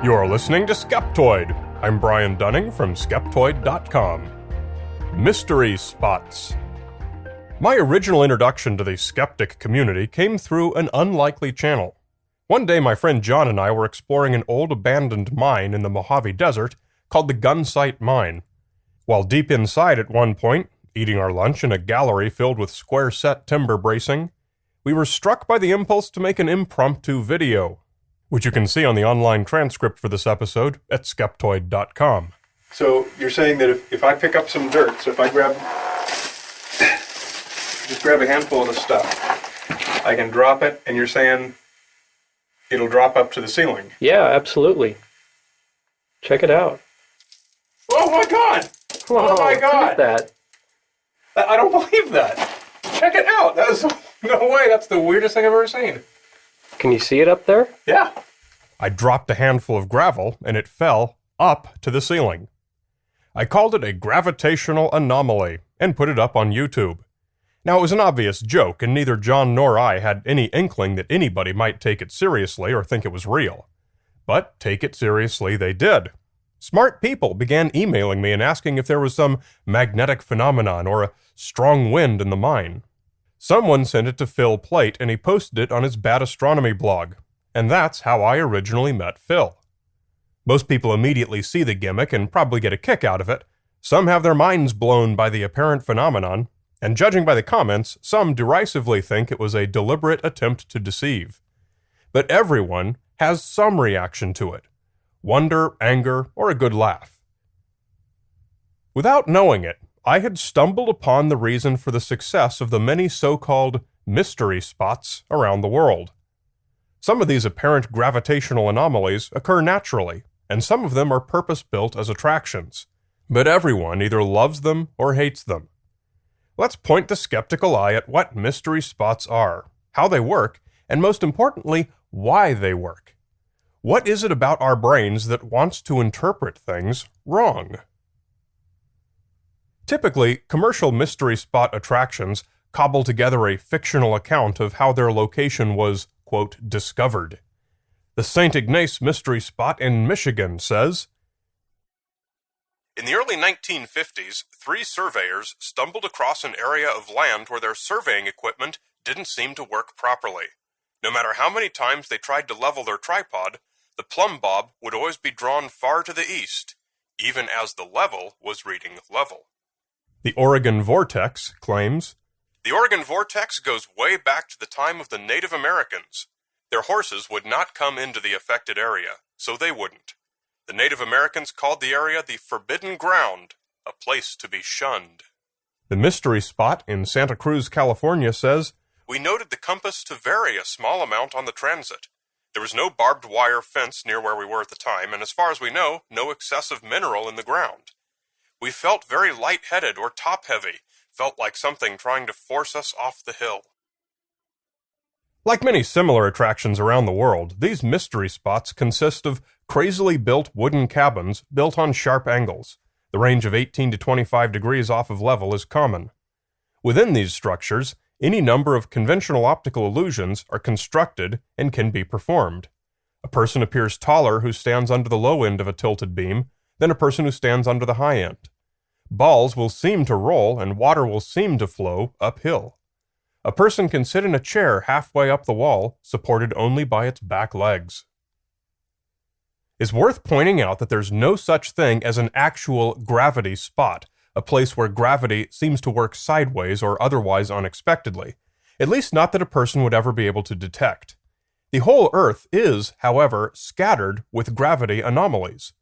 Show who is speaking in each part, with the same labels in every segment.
Speaker 1: You are listening to Skeptoid. I'm Brian Dunning from Skeptoid.com. Mystery Spots. My original introduction to the skeptic community came through an unlikely channel. One day my friend John and I were exploring an old abandoned mine in the Mojave Desert called the Gunsight Mine. While deep inside at one point, eating our lunch in a gallery filled with square-set timber bracing, we were struck by the impulse to make an impromptu video, which you can see on the online transcript for this episode at Skeptoid.com. So you're saying that if I pick up some dirt, so if I just grab a handful of the stuff, I can drop it, and you're saying it'll drop up to the ceiling?
Speaker 2: Yeah, absolutely. Check it out.
Speaker 1: Oh my God!
Speaker 2: Whoa,
Speaker 1: oh my God!
Speaker 2: Look at that.
Speaker 1: I don't believe that. Check it out. That is no way. That's the weirdest thing I've ever seen.
Speaker 2: Can you see it up there?
Speaker 1: Yeah. I dropped a handful of gravel, and it fell up to the ceiling. I called it a gravitational anomaly, and put it up on YouTube. Now, it was an obvious joke, and neither John nor I had any inkling that anybody might take it seriously or think it was real. But take it seriously they did. Smart people began emailing me and asking if there was some magnetic phenomenon or a strong wind in the mine. Someone sent it to Phil Plait, and he posted it on his Bad Astronomy blog. And that's how I originally met Phil. Most people immediately see the gimmick and probably get a kick out of it. Some have their minds blown by the apparent phenomenon, and judging by the comments, some derisively think it was a deliberate attempt to deceive. But everyone has some reaction to it: wonder, anger, or a good laugh. Without knowing it, I had stumbled upon the reason for the success of the many so-called mystery spots around the world. Some of these apparent gravitational anomalies occur naturally, and some of them are purpose-built as attractions. But everyone either loves them or hates them. Let's point the skeptical eye at what mystery spots are, how they work, and most importantly, why they work. What is it about our brains that wants to interpret things wrong? Typically, commercial mystery spot attractions cobble together a fictional account of how their location was, quote, discovered. The St. Ignace Mystery Spot in Michigan says, in the early 1950s, 3 surveyors stumbled across an area of land where their surveying equipment didn't seem to work properly. No matter how many times they tried to level their tripod, the plumb bob would always be drawn far to the east, even as the level was reading level. The Oregon Vortex claims, the Oregon Vortex goes way back to the time of the Native Americans. Their horses would not come into the affected area, so they wouldn't. The Native Americans called the area the Forbidden Ground, a place to be shunned. The Mystery Spot in Santa Cruz, California says, we noted the compass to vary a small amount on the transit. There was no barbed wire fence near where we were at the time, and as far as we know, no excessive mineral in the ground. We felt very light-headed or top-heavy, felt like something trying to force us off the hill. Like many similar attractions around the world, these mystery spots consist of crazily built wooden cabins built on sharp angles. The range of 18 to 25 degrees off of level is common. Within these structures, any number of conventional optical illusions are constructed and can be performed. A person appears taller who stands under the low end of a tilted beam than a person who stands under the high end. Balls will seem to roll and water will seem to flow uphill. A person can sit in a chair halfway up the wall, supported only by its back legs. It's worth pointing out that there's no such thing as an actual gravity spot, a place where gravity seems to work sideways or otherwise unexpectedly, at least not that a person would ever be able to detect. The whole Earth is, however, scattered with gravity anomalies.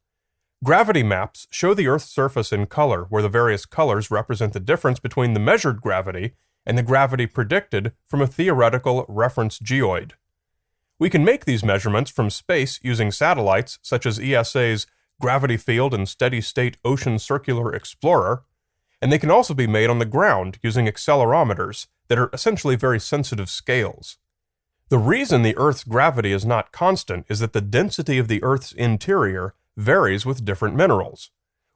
Speaker 1: Gravity maps show the Earth's surface in color, where the various colors represent the difference between the measured gravity and the gravity predicted from a theoretical reference geoid. We can make these measurements from space using satellites such as ESA's Gravity Field and Steady-State Ocean Circular Explorer, and they can also be made on the ground using accelerometers that are essentially very sensitive scales. The reason the Earth's gravity is not constant is that the density of the Earth's interior varies with different minerals.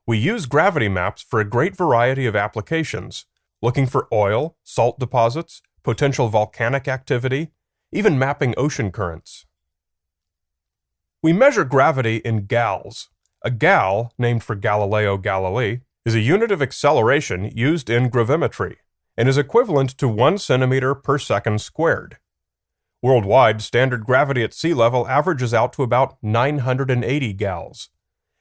Speaker 1: We use gravity maps for a great variety of applications, looking for oil, salt deposits, potential volcanic activity, even mapping ocean currents. We measure gravity in gals. A gal, named for Galileo Galilei, is a unit of acceleration used in gravimetry and is equivalent to 1 centimeter per second squared. Worldwide, standard gravity at sea level averages out to about 980 gals.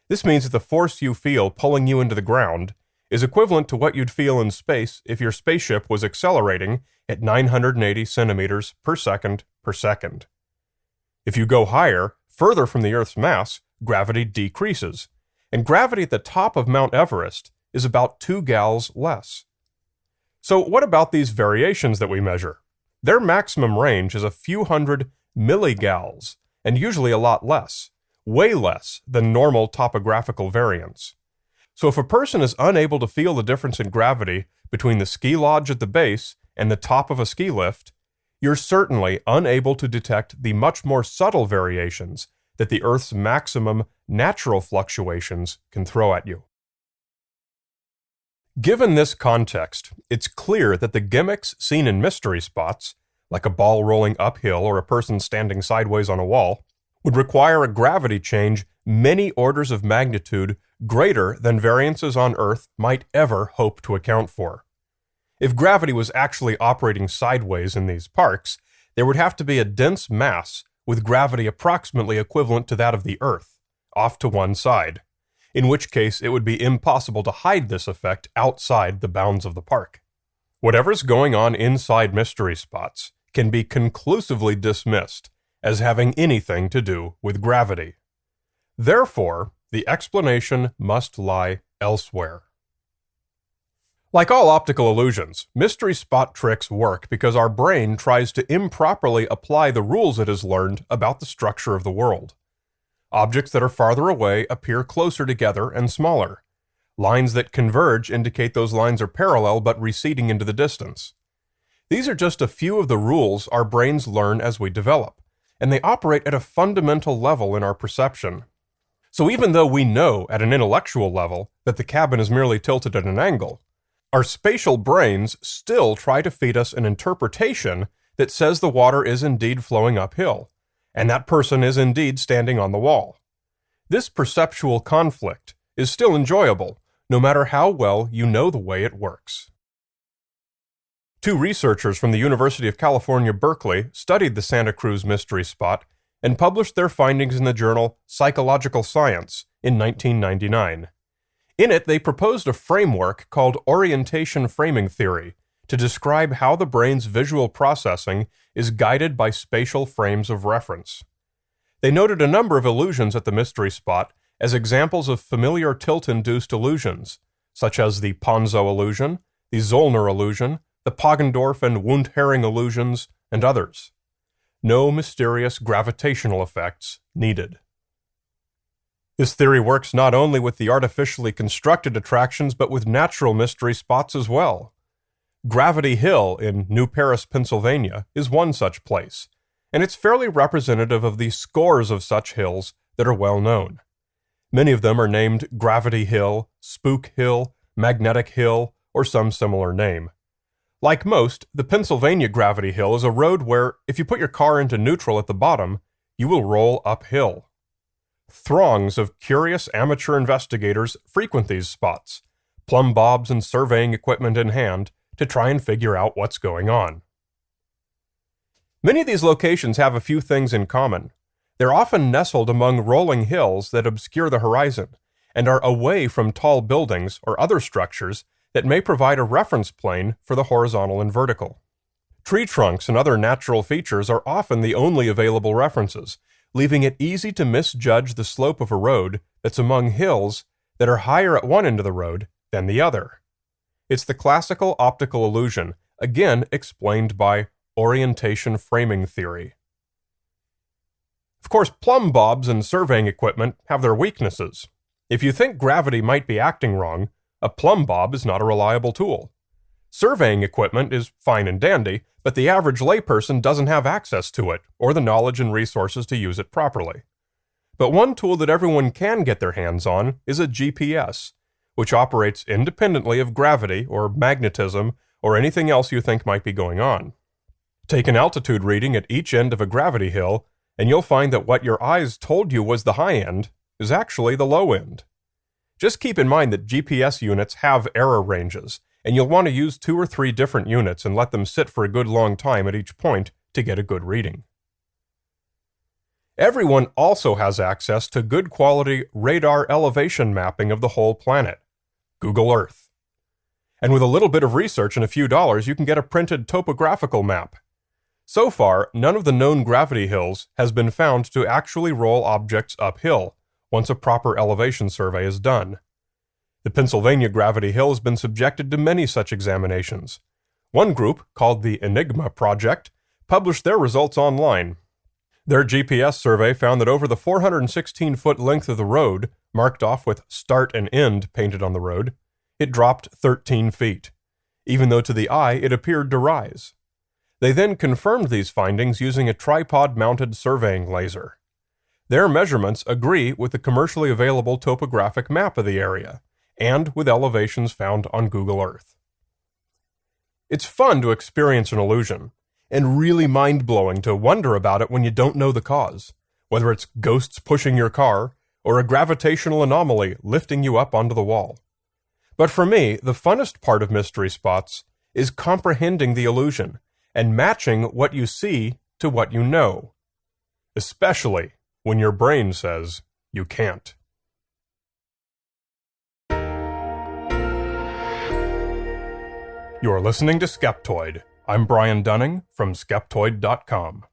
Speaker 1: This means that the force you feel pulling you into the ground is equivalent to what you'd feel in space if your spaceship was accelerating at 980 centimeters per second per second. If you go higher, further from the Earth's mass, gravity decreases, and gravity at the top of Mount Everest is about 2 gals less. So what about these variations that we measure? Their maximum range is a few hundred milligals, and usually a lot less, way less than normal topographical variance. So if a person is unable to feel the difference in gravity between the ski lodge at the base and the top of a ski lift, you're certainly unable to detect the much more subtle variations that the Earth's maximum natural fluctuations can throw at you. Given this context, it's clear that the gimmicks seen in mystery spots, like a ball rolling uphill or a person standing sideways on a wall, would require a gravity change many orders of magnitude greater than variances on Earth might ever hope to account for. If gravity was actually operating sideways in these parks, there would have to be a dense mass with gravity approximately equivalent to that of the Earth, off to one side, in which case it would be impossible to hide this effect outside the bounds of the park. Whatever's going on inside mystery spots can be conclusively dismissed as having anything to do with gravity. Therefore, the explanation must lie elsewhere. Like all optical illusions, mystery spot tricks work because our brain tries to improperly apply the rules it has learned about the structure of the world. Objects that are farther away appear closer together and smaller. Lines that converge indicate those lines are parallel but receding into the distance. These are just a few of the rules our brains learn as we develop, and they operate at a fundamental level in our perception. So even though we know at an intellectual level that the cabin is merely tilted at an angle, our spatial brains still try to feed us an interpretation that says the water is indeed flowing uphill, and that person is indeed standing on the wall. This perceptual conflict is still enjoyable, no matter how well you know the way it works. 2 researchers from the University of California, Berkeley studied the Santa Cruz mystery spot and published their findings in the journal Psychological Science in 1999. In it, they proposed a framework called orientation framing theory to describe how the brain's visual processing is guided by spatial frames of reference. They noted a number of illusions at the mystery spot as examples of familiar tilt-induced illusions, such as the Ponzo illusion, the Zollner illusion, the Poggendorf and Wundt-Herring illusions, and others. No mysterious gravitational effects needed. This theory works not only with the artificially constructed attractions, but with natural mystery spots as well. Gravity Hill in New Paris, Pennsylvania, is one such place, and it's fairly representative of the scores of such hills that are well known. Many of them are named Gravity Hill, Spook Hill, Magnetic Hill, or some similar name. Like most, the Pennsylvania Gravity Hill is a road where, if you put your car into neutral at the bottom, you will roll uphill. Throngs of curious amateur investigators frequent these spots, plumb bobs and surveying equipment in hand, to try and figure out what's going on. Many of these locations have a few things in common. They're often nestled among rolling hills that obscure the horizon, and are away from tall buildings or other structures that may provide a reference plane for the horizontal and vertical. Tree trunks and other natural features are often the only available references, leaving it easy to misjudge the slope of a road that's among hills that are higher at one end of the road than the other. It's the classical optical illusion, again explained by orientation framing theory. Of course, plumb bobs and surveying equipment have their weaknesses. If you think gravity might be acting wrong, a plumb bob is not a reliable tool. Surveying equipment is fine and dandy, but the average layperson doesn't have access to it, or the knowledge and resources to use it properly. But one tool that everyone can get their hands on is a GPS, which operates independently of gravity or magnetism or anything else you think might be going on. Take an altitude reading at each end of a gravity hill, and you'll find that what your eyes told you was the high end is actually the low end. Just keep in mind that GPS units have error ranges, and you'll want to use 2 or 3 different units and let them sit for a good long time at each point to get a good reading. Everyone also has access to good quality radar elevation mapping of the whole planet, Google Earth. And with a little bit of research and a few dollars, you can get a printed topographical map. So far, none of the known gravity hills has been found to actually roll objects uphill once a proper elevation survey is done. The Pennsylvania Gravity Hill has been subjected to many such examinations. One group, called the Enigma Project, published their results online. Their GPS survey found that over the 416-foot length of the road, marked off with start and end painted on the road, it dropped 13 feet, even though to the eye it appeared to rise. They then confirmed these findings using a tripod-mounted surveying laser. Their measurements agree with the commercially available topographic map of the area, and with elevations found on Google Earth. It's fun to experience an illusion, and really mind-blowing to wonder about it when you don't know the cause, whether it's ghosts pushing your car or a gravitational anomaly lifting you up onto the wall. But for me, the funnest part of mystery spots is comprehending the illusion and matching what you see to what you know, especially when your brain says you can't. You're listening to Skeptoid. I'm Brian Dunning from Skeptoid.com.